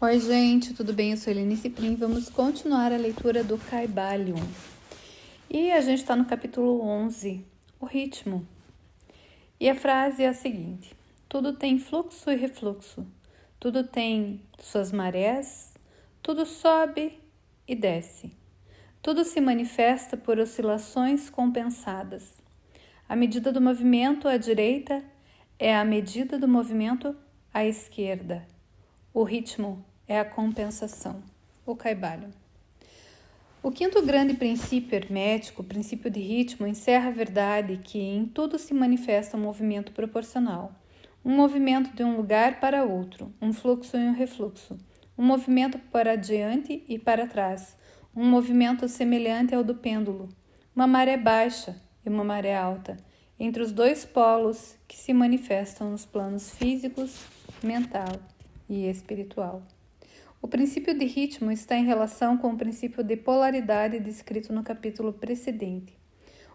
Oi, gente, tudo bem? Eu sou Helene Ciprim. Vamos continuar a leitura do Kybalion. E a gente está no capítulo 11, o ritmo. E a frase é a seguinte: tudo tem fluxo e refluxo, tudo tem suas marés, tudo sobe e desce, tudo se manifesta por oscilações compensadas. A medida do movimento à direita é a medida do movimento à esquerda. O ritmo é a compensação. O Kybalion. O quinto grande princípio hermético, o princípio de ritmo, encerra a verdade que em tudo se manifesta um movimento proporcional. Um movimento de um lugar para outro, um fluxo e um refluxo. Um movimento para adiante e para trás. Um movimento semelhante ao do pêndulo. Uma maré baixa e uma maré alta, entre os dois polos que se manifestam nos planos físicos, mental e espiritual. O princípio de ritmo está em relação com o princípio de polaridade descrito no capítulo precedente.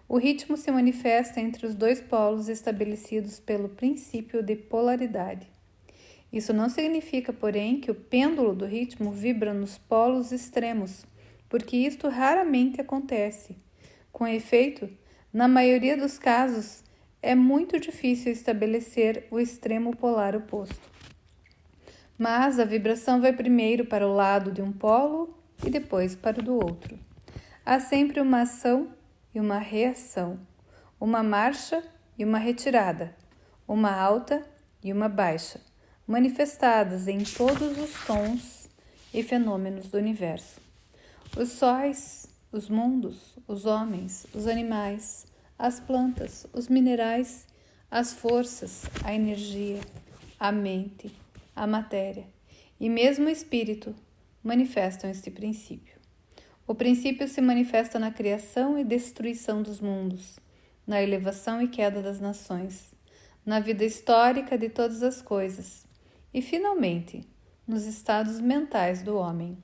O ritmo se manifesta entre os dois polos estabelecidos pelo princípio de polaridade. Isso não significa, porém, que o pêndulo do ritmo vibra nos polos extremos, porque isto raramente acontece. Com efeito, na maioria dos casos, é muito difícil estabelecer o extremo polar oposto. Mas a vibração vai primeiro para o lado de um polo e depois para o do outro. Há sempre uma ação e uma reação, uma marcha e uma retirada, uma alta e uma baixa, manifestadas em todos os tons e fenômenos do universo. Os sóis, os mundos, os homens, os animais, as plantas, os minerais, as forças, a energia, a mente, a matéria e mesmo o espírito manifestam este princípio. O princípio se manifesta na criação e destruição dos mundos, na elevação e queda das nações, na vida histórica de todas as coisas e, finalmente, nos estados mentais do homem.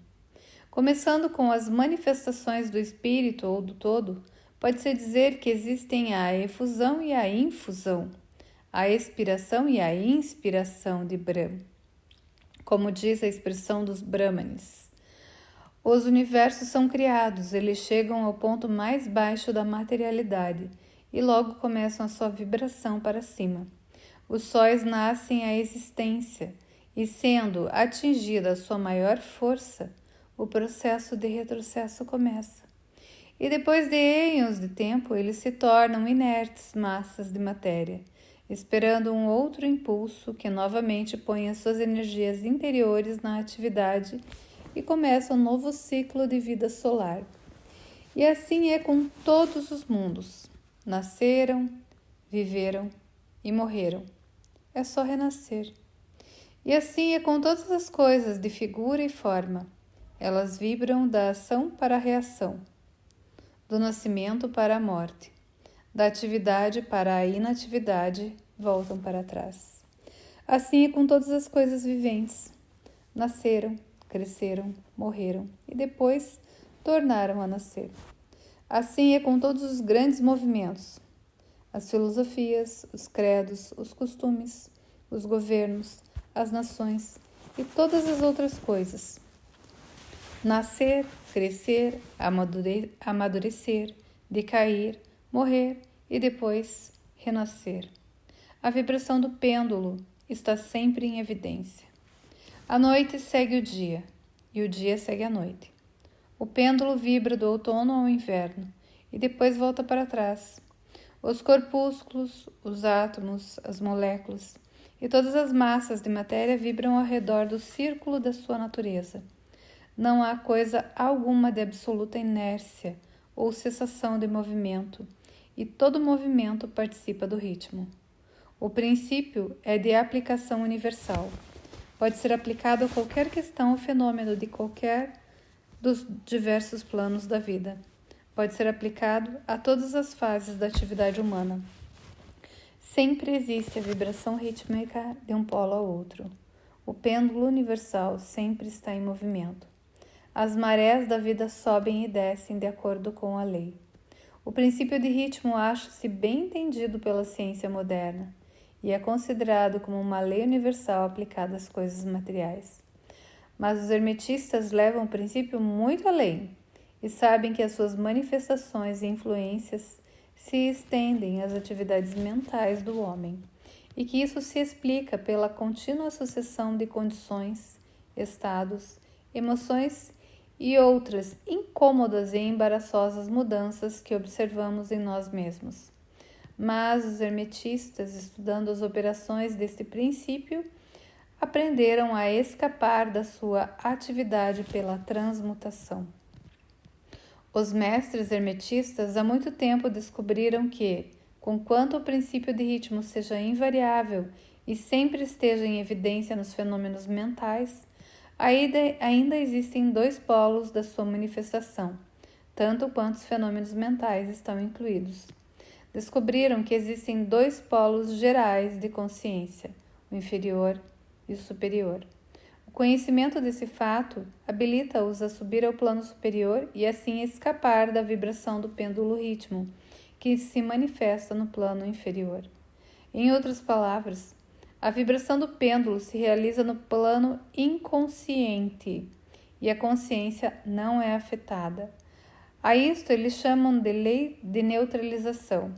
Começando com as manifestações do espírito ou do todo, pode-se dizer que existem a efusão e a infusão, a expiração e a inspiração de Brahma. Como diz a expressão dos Brahmanes, os universos são criados, eles chegam ao ponto mais baixo da materialidade e logo começam a sua vibração para cima. Os sóis nascem à existência e, sendo atingida a sua maior força, o processo de retrocesso começa. E depois de anos de tempo, eles se tornam inertes massas de matéria, esperando um outro impulso que novamente põe as suas energias interiores na atividade e começa um novo ciclo de vida solar. E assim é com todos os mundos. Nasceram, viveram e morreram. É só renascer. E assim é com todas as coisas de figura e forma. Elas vibram da ação para a reação, do nascimento para a morte, da atividade para a inatividade, voltam para trás. Assim é com todas as coisas viventes. Nasceram, cresceram, morreram e depois tornaram a nascer. Assim é com todos os grandes movimentos, as filosofias, os credos, os costumes, os governos, as nações e todas as outras coisas. Nascer, crescer, amadurecer, decair, morrer e depois renascer. A vibração do pêndulo está sempre em evidência. A noite segue o dia e o dia segue a noite. O pêndulo vibra do outono ao inverno e depois volta para trás. Os corpúsculos, os átomos, as moléculas e todas as massas de matéria vibram ao redor do círculo da sua natureza. Não há coisa alguma de absoluta inércia ou cessação de movimento, e todo movimento participa do ritmo. O princípio é de aplicação universal. Pode ser aplicado a qualquer questão ou fenômeno de qualquer dos diversos planos da vida. Pode ser aplicado a todas as fases da atividade humana. Sempre existe a vibração rítmica de um polo ao outro. O pêndulo universal sempre está em movimento. As marés da vida sobem e descem de acordo com a lei. O princípio de ritmo acha-se bem entendido pela ciência moderna e é considerado como uma lei universal aplicada às coisas materiais. Mas os hermetistas levam o princípio muito além e sabem que as suas manifestações e influências se estendem às atividades mentais do homem e que isso se explica pela contínua sucessão de condições, estados, emoções e outras incômodas e embaraçosas mudanças que observamos em nós mesmos. Mas os hermetistas, estudando as operações deste princípio, aprenderam a escapar da sua atividade pela transmutação. Os mestres hermetistas há muito tempo descobriram que, conquanto o princípio de ritmo seja invariável e sempre esteja em evidência nos fenômenos mentais, ainda existem dois polos da sua manifestação, tanto quanto os fenômenos mentais estão incluídos. Descobriram que existem dois polos gerais de consciência, o inferior e o superior. O conhecimento desse fato habilita-os a subir ao plano superior e assim escapar da vibração do pêndulo ritmo, que se manifesta no plano inferior. Em outras palavras, a vibração do pêndulo se realiza no plano inconsciente e a consciência não é afetada. A isto eles chamam de lei de neutralização.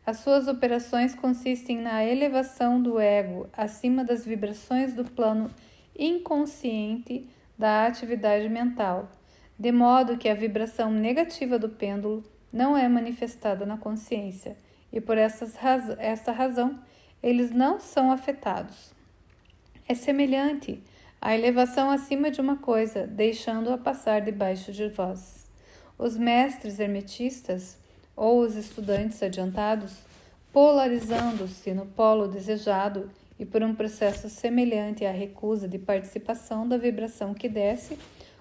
As suas operações consistem na elevação do ego acima das vibrações do plano inconsciente da atividade mental, de modo que a vibração negativa do pêndulo não é manifestada na consciência, e por esta razão eles não são afetados. É semelhante à elevação acima de uma coisa, deixando-a passar debaixo de vós. Os mestres hermetistas, ou os estudantes adiantados, polarizando-se no polo desejado e por um processo semelhante à recusa de participação da vibração que desce,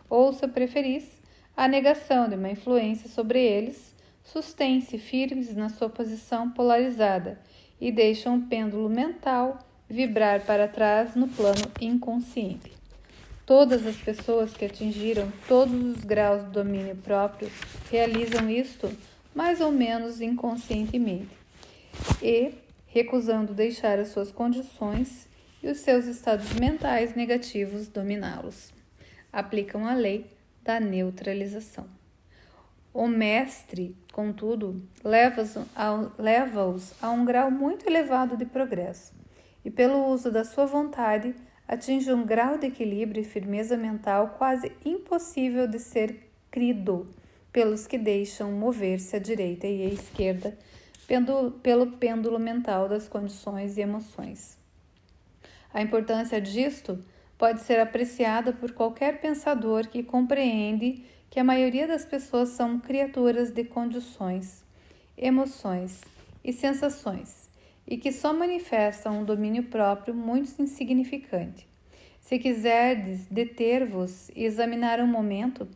ou, se preferis, a negação de uma influência sobre eles, sustêm-se firmes na sua posição polarizada e deixam o pêndulo mental vibrar para trás no plano inconsciente. Todas as pessoas que atingiram todos os graus do domínio próprio realizam isto mais ou menos inconscientemente e recusando deixar as suas condições e os seus estados mentais negativos dominá-los. Aplicam a lei da neutralização. O mestre, contudo, leva-os a um grau muito elevado de progresso e, pelo uso da sua vontade, atinge um grau de equilíbrio e firmeza mental quase impossível de ser crido pelos que deixam mover-se à direita e à esquerda pelo pêndulo mental das condições e emoções. A importância disto pode ser apreciada por qualquer pensador que compreende que a maioria das pessoas são criaturas de condições, emoções e sensações, e que só manifestam um domínio próprio muito insignificante. Se quiserdes deter-vos e examinar um momento,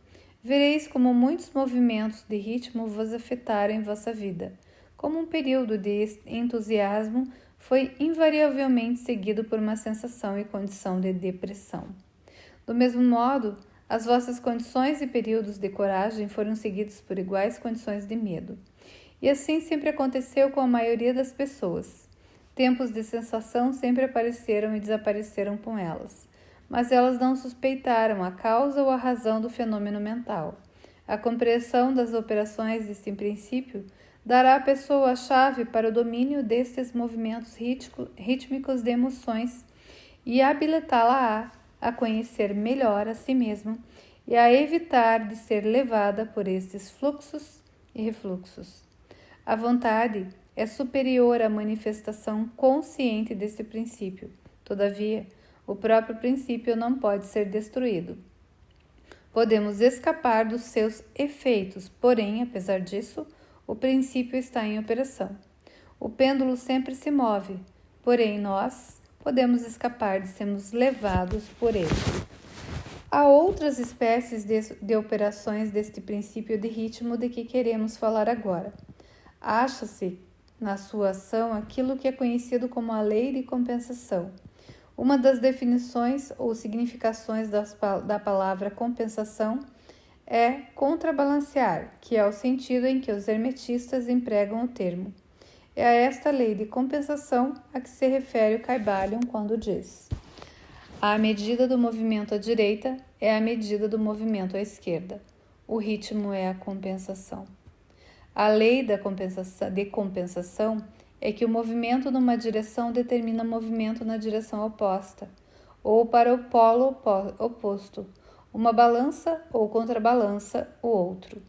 vereis como muitos movimentos de ritmo vos afetaram em vossa vida, como um período de entusiasmo foi invariavelmente seguido por uma sensação e condição de depressão. Do mesmo modo, as vossas condições e períodos de coragem foram seguidos por iguais condições de medo. E assim sempre aconteceu com a maioria das pessoas. Tempos de sensação sempre apareceram e desapareceram com elas, mas elas não suspeitaram a causa ou a razão do fenômeno mental. A compreensão das operações deste princípio dará à pessoa a chave para o domínio destes movimentos rítmicos de emoções e habilitá-la a conhecer melhor a si mesma e a evitar de ser levada por estes fluxos e refluxos. A vontade é superior à manifestação consciente deste princípio. Todavia, o próprio princípio não pode ser destruído. Podemos escapar dos seus efeitos, porém, apesar disso, o princípio está em operação. O pêndulo sempre se move, porém nós podemos escapar de sermos levados por ele. Há outras espécies de operações deste princípio de ritmo de que queremos falar agora. Acha-se na sua ação aquilo que é conhecido como a lei de compensação. Uma das definições ou significações da palavra compensação é contrabalancear, que é o sentido em que os hermetistas empregam o termo. É a esta lei de compensação a que se refere o Kybalion quando diz: A medida do movimento à direita é a medida do movimento à esquerda. O ritmo é a compensação. A lei de compensação é que o movimento numa direção determina movimento na direção oposta, ou para o polo oposto, uma balança ou contrabalança o outro.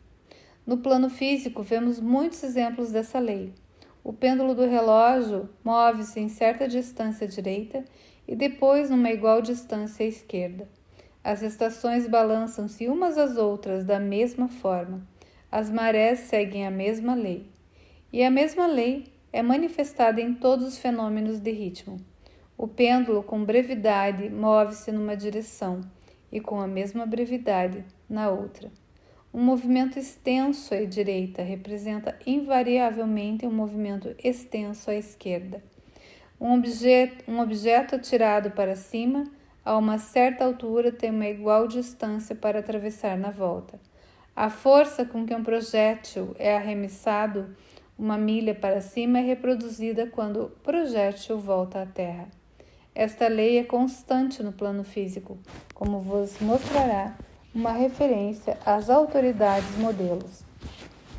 No plano físico, vemos muitos exemplos dessa lei. O pêndulo do relógio move-se em certa distância à direita e depois numa igual distância à esquerda. As estações balançam-se umas às outras da mesma forma. As marés seguem a mesma lei. E a mesma lei é manifestada em todos os fenômenos de ritmo. O pêndulo, com brevidade, move-se numa direção e com a mesma brevidade na outra. Um movimento extenso à direita representa invariavelmente um movimento extenso à esquerda. Um objeto atirado para cima, a uma certa altura, tem uma igual distância para atravessar na volta. A força com que um projétil é arremessado uma milha para cima é reproduzida quando o projétil volta à Terra. Esta lei é constante no plano físico, como vos mostrará uma referência às autoridades modelos.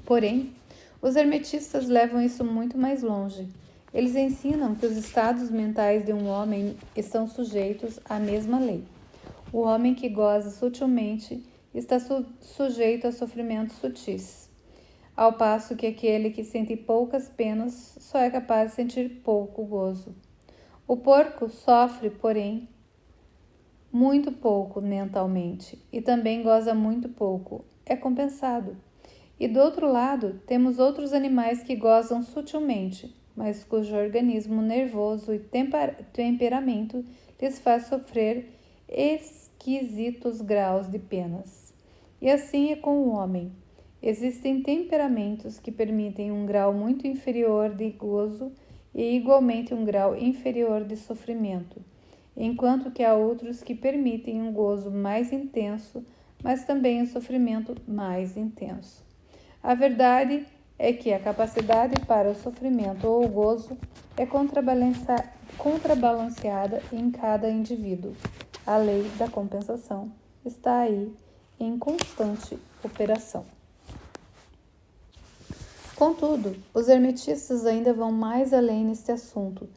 Porém, os hermetistas levam isso muito mais longe. Eles ensinam que os estados mentais de um homem estão sujeitos à mesma lei. O homem que goza sutilmente está sujeito a sofrimentos sutis, ao passo que aquele que sente poucas penas só é capaz de sentir pouco gozo. O porco sofre, porém, muito pouco mentalmente e também goza muito pouco, é compensado. E do outro lado, temos outros animais que gozam sutilmente, mas cujo organismo nervoso e temperamento lhes faz sofrer esquisitos graus de penas. E assim é com o homem. Existem temperamentos que permitem um grau muito inferior de gozo e igualmente um grau inferior de sofrimento, enquanto que há outros que permitem um gozo mais intenso, mas também um sofrimento mais intenso. A verdade é que a capacidade para o sofrimento ou o gozo é contrabalanceada em cada indivíduo. A lei da compensação está aí em constante operação. Contudo, os hermetistas ainda vão mais além neste assunto.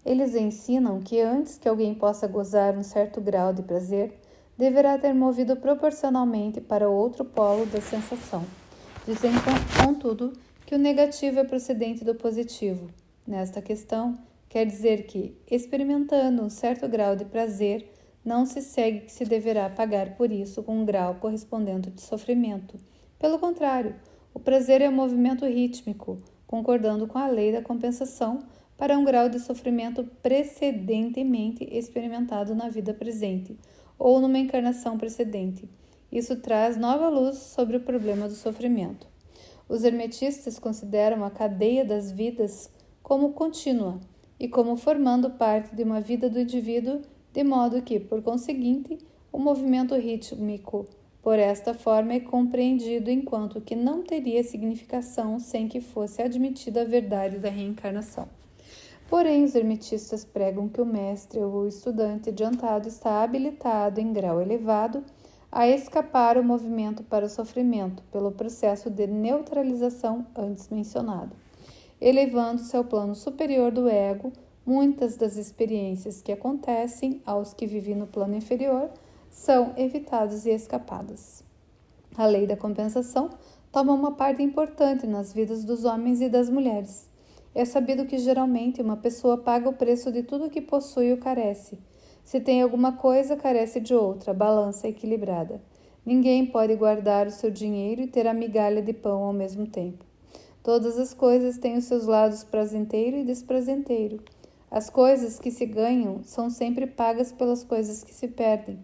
Eles ensinam que antes que alguém possa gozar um certo grau de prazer, deverá ter movido proporcionalmente para o outro polo da sensação. Dizem, contudo, que o negativo é procedente do positivo. Nesta questão, quer dizer que, experimentando um certo grau de prazer, não se segue que se deverá pagar por isso com um grau correspondente de sofrimento. Pelo contrário, o prazer é um movimento rítmico, concordando com a lei da compensação, para um grau de sofrimento precedentemente experimentado na vida presente, ou numa encarnação precedente. Isso traz nova luz sobre o problema do sofrimento. Os hermetistas consideram a cadeia das vidas como contínua e como formando parte de uma vida do indivíduo, de modo que, por conseguinte, o movimento rítmico, por esta forma, é compreendido enquanto que não teria significação sem que fosse admitida a verdade da reencarnação. Porém, os hermetistas pregam que o mestre ou o estudante adiantado está habilitado em grau elevado a escapar o movimento para o sofrimento pelo processo de neutralização antes mencionado. Elevando-se ao plano superior do ego, muitas das experiências que acontecem aos que vivem no plano inferior são evitadas e escapadas. A lei da compensação toma uma parte importante nas vidas dos homens e das mulheres. É sabido que geralmente uma pessoa paga o preço de tudo que possui ou carece. Se tem alguma coisa, carece de outra, a balança é equilibrada. Ninguém pode guardar o seu dinheiro e ter a migalha de pão ao mesmo tempo. Todas as coisas têm os seus lados prazenteiro e desprazenteiro. As coisas que se ganham são sempre pagas pelas coisas que se perdem.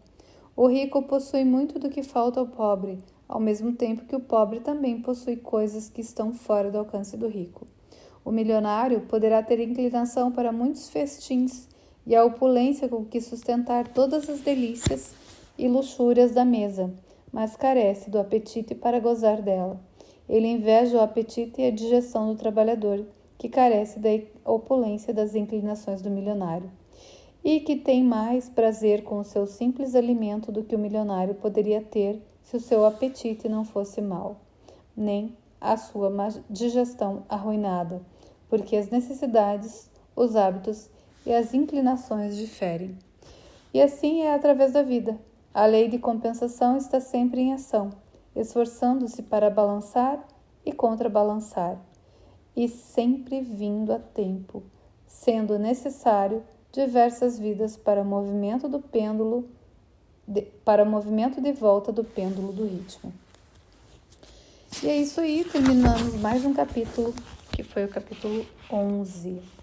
O rico possui muito do que falta ao pobre, ao mesmo tempo que o pobre também possui coisas que estão fora do alcance do rico. O milionário poderá ter inclinação para muitos festins e a opulência com que sustentar todas as delícias e luxúrias da mesa, mas carece do apetite para gozar dela. Ele inveja o apetite e a digestão do trabalhador, que carece da opulência das inclinações do milionário. e que tem mais prazer com o seu simples alimento do que o milionário poderia ter se o seu apetite não fosse mau, nem a sua má digestão arruinada, porque as necessidades, os hábitos e as inclinações diferem. E assim é através da vida. A lei de compensação está sempre em ação, esforçando-se para balançar e contrabalançar, e sempre vindo a tempo, sendo necessário diversas vidas para o movimento do pêndulo, para o movimento de volta do pêndulo do ritmo. E é isso aí, terminamos mais um capítulo, que foi o capítulo 11.